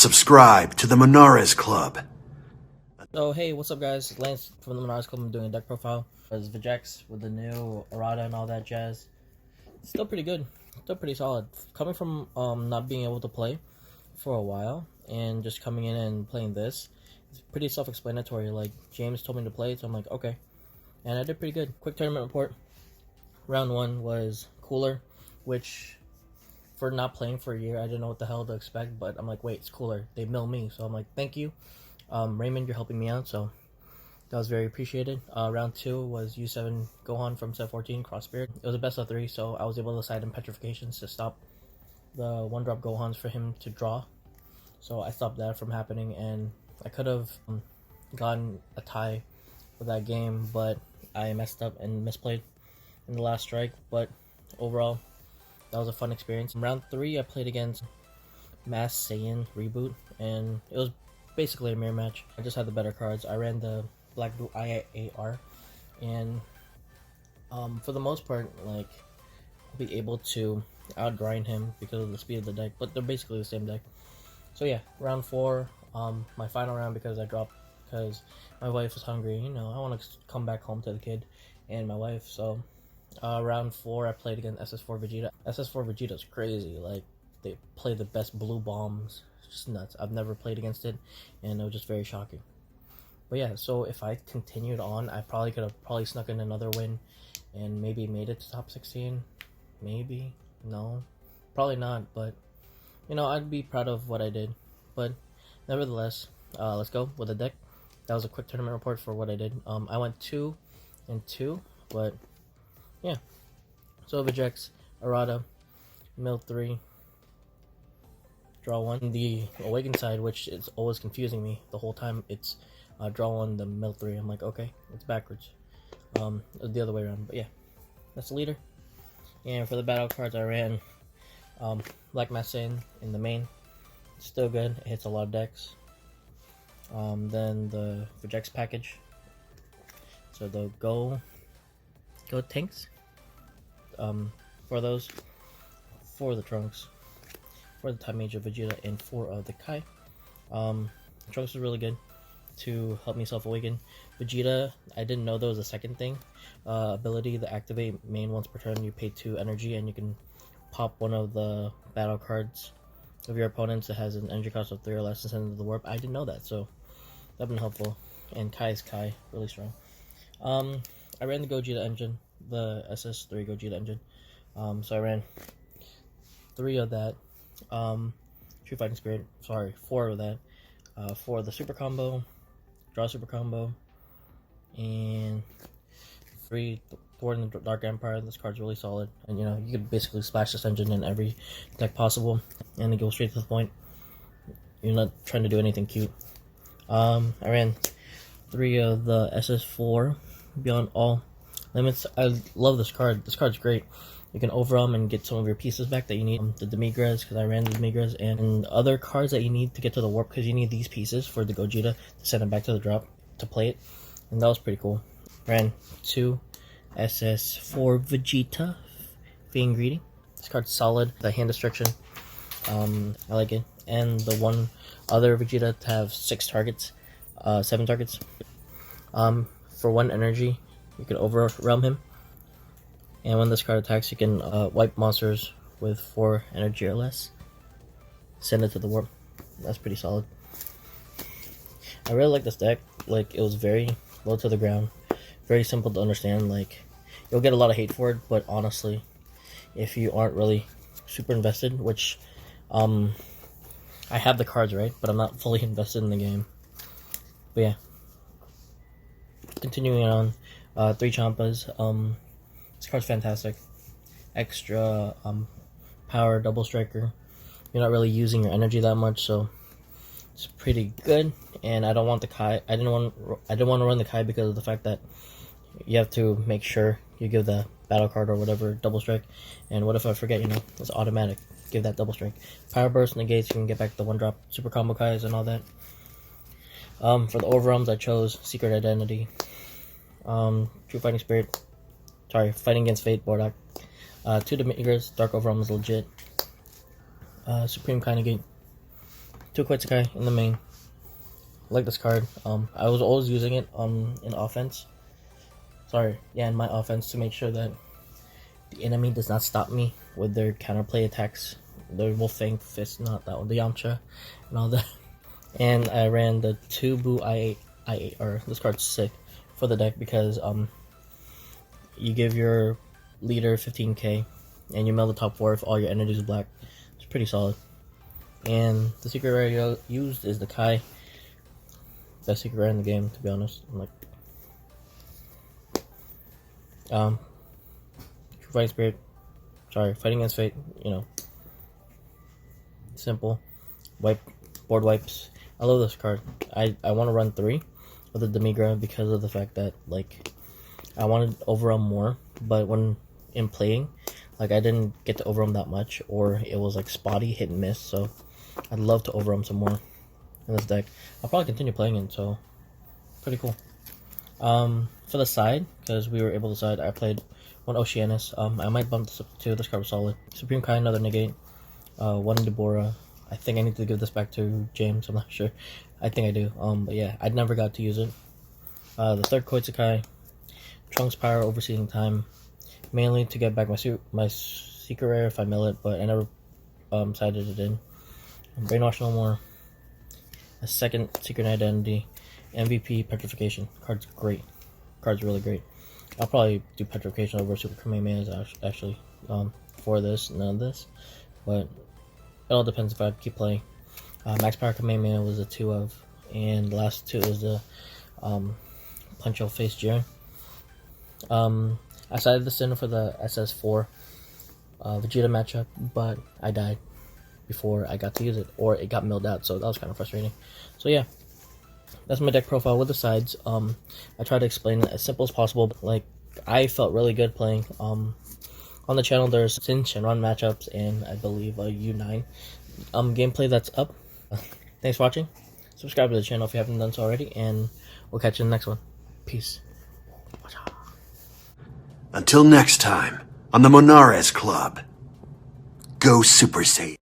Subscribe to the Monaresclub. So hey, what's up guys? It's Lance from the Monaresclub. I'm doing a deck profile. There's Vegeks with the new errata and all that jazz. It's still pretty good. Still pretty solid. Coming from not being able to play for a while and just coming in and playing this, it's pretty self-explanatory. Like James told me to play it, so I'm like, okay. And I did pretty good. Quick tournament report. Round 1 was cooler, which for not playing for a year, I didn't know what the hell to expect, but I'm like, wait, it's cooler. They mill me, so I'm like, thank you. Raymond, you're helping me out, so that was very appreciated. Round 2 was U7 Gohan from set 14, Cross Spirit. It was a best of 3, so I was able to side in Petrifications to stop the 1-drop Gohans for him to draw. So I stopped that from happening, and I could have gotten a tie for that game, but I messed up and misplayed in the last strike. But overall, that was a fun experience. In round 3, I played against Mass Saiyan Reboot, and it was basically a mirror match. I just had the better cards. I ran the Black Blue IAR, and for the most part, like, I'll be able to outgrind him because of the speed of the deck, but they're basically the same deck. So yeah, round 4, my final round, because I dropped because my wife was hungry. You know, I want to come back home to the kid and my wife. So round 4, I played against SS4 Vegeta. SS4 Vegeta's crazy. Like, they play the best blue bombs. It's just nuts. I've never played against it, and it was just very shocking. But yeah, so if I continued on, I probably could have snuck in another win and maybe made it to top 16. Maybe. No. Probably not, but you know, I'd be proud of what I did. But nevertheless, let's go with the deck. That was a quick tournament report for what I did. I went 2-2, but yeah. So Vegeks, errata, mill 3, draw 1. The awakened side, which is always confusing me the whole time, it's draw 1, the mill 3. I'm like, okay, it's backwards. The other way around, but yeah. That's the leader. And for the battle cards, I ran Black Mass Saiyan in the main. It's still good. It hits a lot of decks. Then the Vegeks package. So the Go tanks. For those, 4 of the Trunks, 4 of the Time Major Vegeta, and 4 of the Kai. Trunks is really good to help me self-awaken. Vegeta, I didn't know there was a second thing. Ability to activate main once per turn. You pay 2 energy and you can pop one of the battle cards of your opponents that has an energy cost of 3 or less and send it to the warp. I didn't know that, so that'd been helpful. And Kai's Kai, really strong. I ran the Gogeta engine, the SS3 Gogeta engine. So I ran 3 of that. True Fighting Spirit, 4 of that. 4 of the super combo, draw super combo, and 3 Thor in the Dark Empire. This card's really solid, and you know, you could basically splash this engine in every deck possible and then go straight to the point. You're not trying to do anything cute. I ran 3 of the SS4 Beyond All Limits. I love this card. This card's great. You can overwhelm and get some of your pieces back that you need. The Demigras, because I ran the Demigras, and other cards that you need to get to the warp, because you need these pieces for the Gogeta to send it back to the drop to play it. And that was pretty cool. Ran 2 SS4 Vegeta, Fiend Greeting. This card's solid. The hand destruction, I like it. And the one other Vegeta to have 7 targets. For 1 energy, you can overwhelm him. And when this card attacks, you can wipe monsters with 4 energy or less. Send it to the warp. That's pretty solid. I really like this deck. Like, it was very low to the ground. Very simple to understand. Like, you'll get a lot of hate for it, but honestly, if you aren't really super invested, which I have the cards, right? But I'm not fully invested in the game. But yeah. Continuing on, 3 Champas. This card's fantastic. Extra power, double striker. You're not really using your energy that much, so it's pretty good. And I don't want the Kai. I didn't want to run the Kai because of the fact that you have to make sure you give the battle card or whatever double strike. And what if I forget? You know, it's automatic. Give that double strike. Power burst negates. You can get back the 1-drop super combo Kais and all that. For the overwhelms, I chose Secret Identity. True Fighting Spirit. Fighting Against Fate, Bardock. 2 Demigras, Dark Overwhelm is legit. Supreme Kind of Gate. 2 Koitsukai in the main. I like this card. I was always using it in offense. In my offense, to make sure that the enemy does not stop me with their counterplay attacks. The Wolfang Fist, not that one, the Yamcha, and all that. And I ran the 2 Boo I8, or this card's sick for the deck because you give your leader 15k and you mill the top 4 if all your energy is black. It's pretty solid. And the secret rare used is the Kai. Best secret rare in the game, to be honest. I'm like, Fighting Spirit. Fighting Against Fate. You know, simple. Board wipes. I love this card. I want to run 3 with the Demigra because of the fact that, like, I wanted overwhelm more, but when in playing, like, I didn't get to overwhelm that much, or it was like spotty, hit and miss. So I'd love to overwhelm some more in this deck. I'll probably continue playing it, so pretty cool. For the side, because we were able to side, I played 1 Oceanus. I might bump this up to 2. This card was solid. Supreme Kai, another negate. 1 Deborah. I think I need to give this back to James. I'm not sure. I think I do. But yeah, I never got to use it. The 3rd Koitsukai. Trunks Power, Overseeing Time. Mainly to get back my secret rare if I mill it, but I never sided it in. Brainwash No More. A 2nd Secret Identity. MVP Petrification. Card's great. Card's really great. I'll probably do Petrification over Super Kamehameha actually for this, none of this. But it all depends if I keep playing. Max Power Kamehameha was a 2 of, and the last 2 is the Punch Your Face Jiren. I sided this in for the SS4 Vegeta matchup, but I died before I got to use it, or it got milled out, so that was kind of frustrating. So yeah, that's my deck profile with the sides. I try to explain it as simple as possible, but, like, I felt really good playing. On the channel there's Cinch and Run matchups, and I believe a U9 gameplay that's up. Thanks for watching. Subscribe to the channel if you haven't done so already, and we'll catch you in the next one. Peace. Until next time, on the Monaresclub, go Super Saiyan.